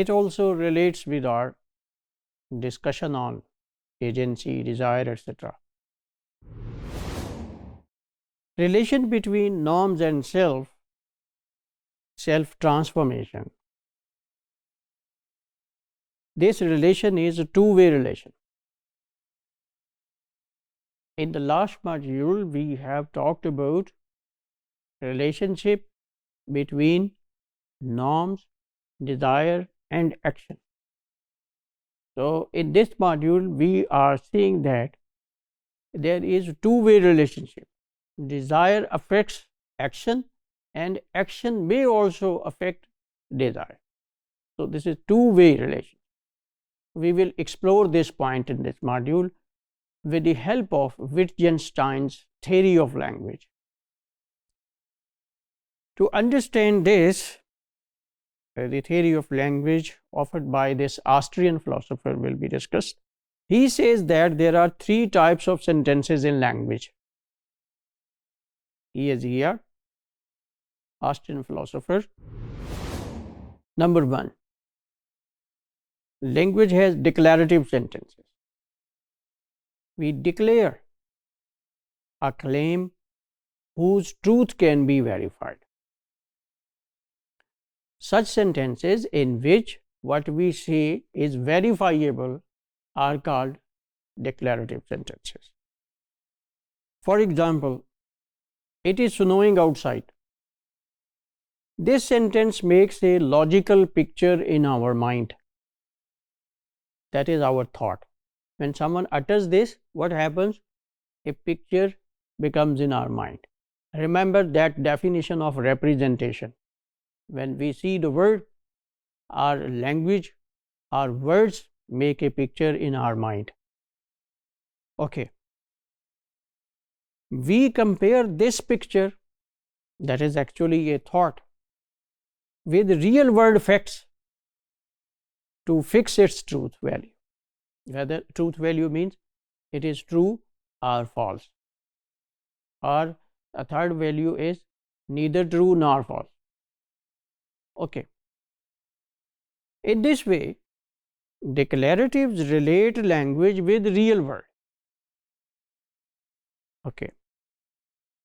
it also relates with our discussion on agency, desire, etc. Relation between norms and self-transformation. This relation is a two-way relation. In the last module, we have talked about relationship between norms, desire, and action. So in this module, we are seeing that there is a two-way relationship. Desire affects action, and action may also affect desire. So this is two-way relation. We will explore this point in this module with the help of Wittgenstein's theory of language. To understand this, the theory of language offered by this Austrian philosopher will be discussed. He says that there are three types of sentences in language. He is here, Austrian philosopher. Number one, language has declarative sentences. We declare a claim whose truth can be verified. Such sentences in which what we say is verifiable are called declarative sentences. For example, it is snowing outside. This sentence makes a logical picture in our mind. That is our thought. When someone utters this, what happens? A picture becomes in our mind. Remember that definition of representation. When we see the word, our language, our words make a picture in our mind. Okay. We compare this picture, that is actually a thought, with real world facts to fix its truth value. Whether truth value means it is true or false, or a third value is neither true nor false. Okay. In this way, declaratives relate language with real world. Okay.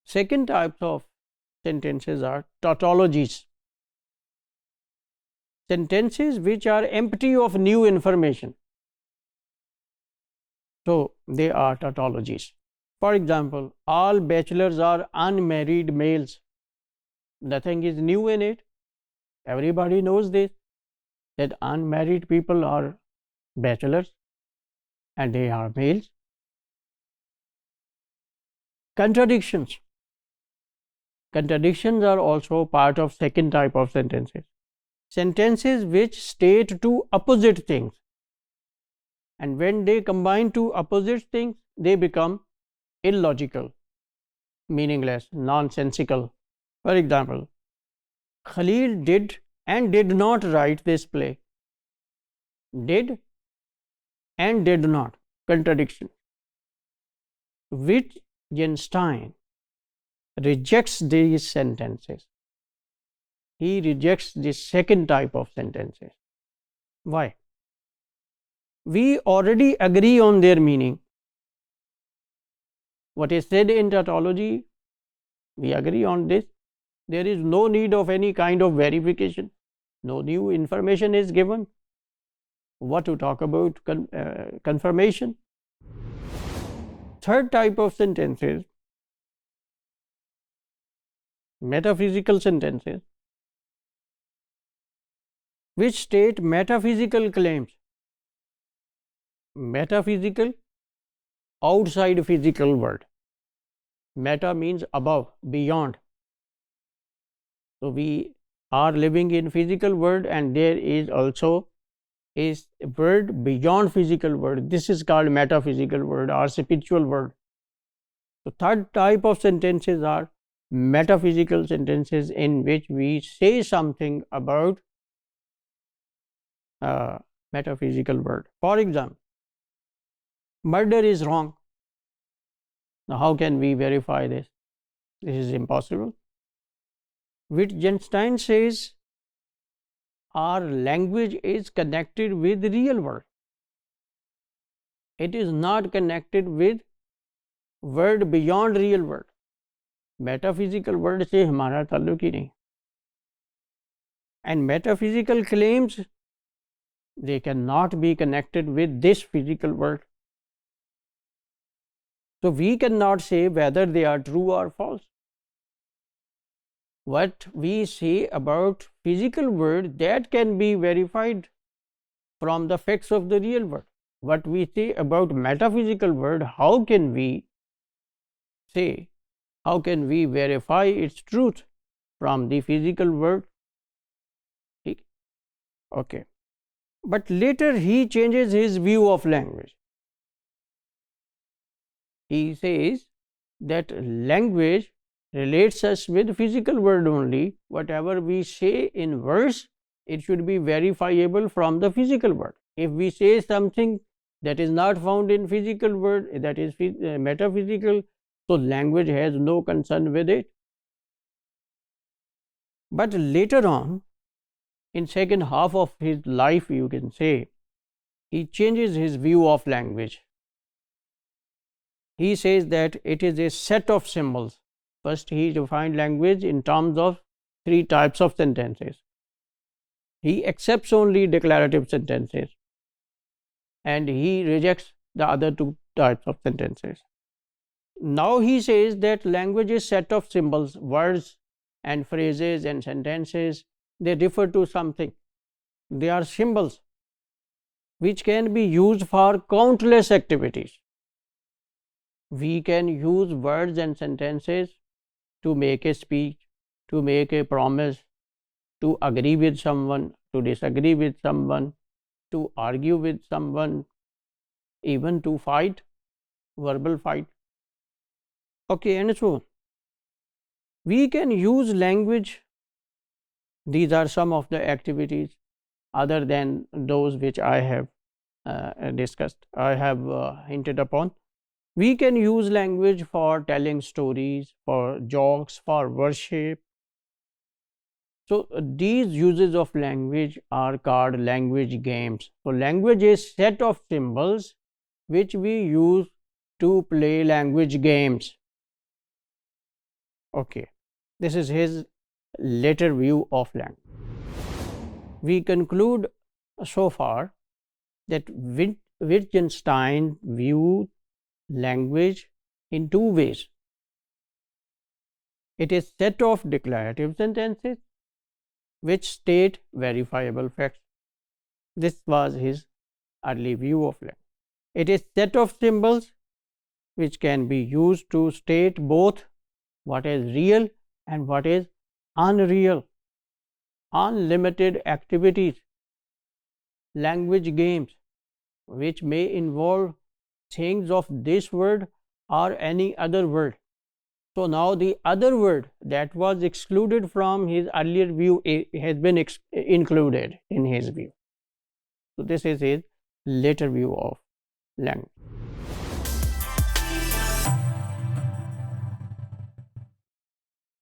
Second type of sentences are tautologies. Sentences which are empty of new information. So they are tautologies. For example, all bachelors are unmarried males. Nothing is new in it. Everybody knows this, that unmarried people are bachelors and they are males. Contradictions. Contradictions are also part of second type of sentences. Sentences which state two opposite things, and when they combine two opposite things, they become illogical, meaningless, nonsensical. For example, Khalil did and did not write this play. Did and did not. Contradiction. Wittgenstein rejects these sentences. He rejects this second type of sentences. Why? We already agree on their meaning. What is said in tautology, we agree on this. There is no need of any kind of verification. No new information is given. What to talk about confirmation? Third type of sentences, metaphysical sentences, which state metaphysical claims. Metaphysical, outside physical world. Meta means above, beyond. So we are living in physical world, and there is also a world beyond physical world. This is called metaphysical world or spiritual world. So third type of sentences are metaphysical sentences in which we say something about metaphysical world. For example, murder is wrong. Now how can we verify this? This is impossible. Wittgenstein says our language is connected with the real world. It is not connected with world beyond real world. Metaphysical world से हमारा ताल्लुक ही नहीं. And metaphysical claims, they cannot be connected with this physical world. So we cannot say whether they are true or false. What we say about physical world, that can be verified from the facts of the real world. What we say about metaphysical world, how can we say, how can we verify its truth from the physical world? Okay. But later he changes his view of language. He says that language relates us with physical world only. Whatever we say in verse, it should be verifiable from the physical world. If we say something that is not found in physical world, that is metaphysical, so language has no concern with it. But later on, in second half of his life, you can say, he changes his view of language. He says that it is a set of symbols. First, he defined language in terms of 3 types of sentences. He accepts only declarative sentences, and he rejects the other 2 types of sentences. Now he says that language is set of symbols, words and phrases and sentences. They refer to something. They are symbols which can be used for countless activities. We can use words and sentences to make a speech, to make a promise, to agree with someone, to disagree with someone, to argue with someone, even to fight, verbal fight. Okay, and so on. We can use language. These are some of the activities other than those which I have discussed, I have hinted upon. We can use language for telling stories, for jokes, for worship. So these uses of language are called language games. So language is set of symbols which we use to play language games. Okay, this is his later view of language. We conclude so far that Wittgenstein viewed language in 2 ways. It is set of declarative sentences which state verifiable facts. This was his early view of language. It is set of symbols which can be used to state both what is real and what is unreal. Unlimited activities, language games which may involve things of this world or any other world. So now the other world that was excluded from his earlier view has been included in his view. So this is his later view of language.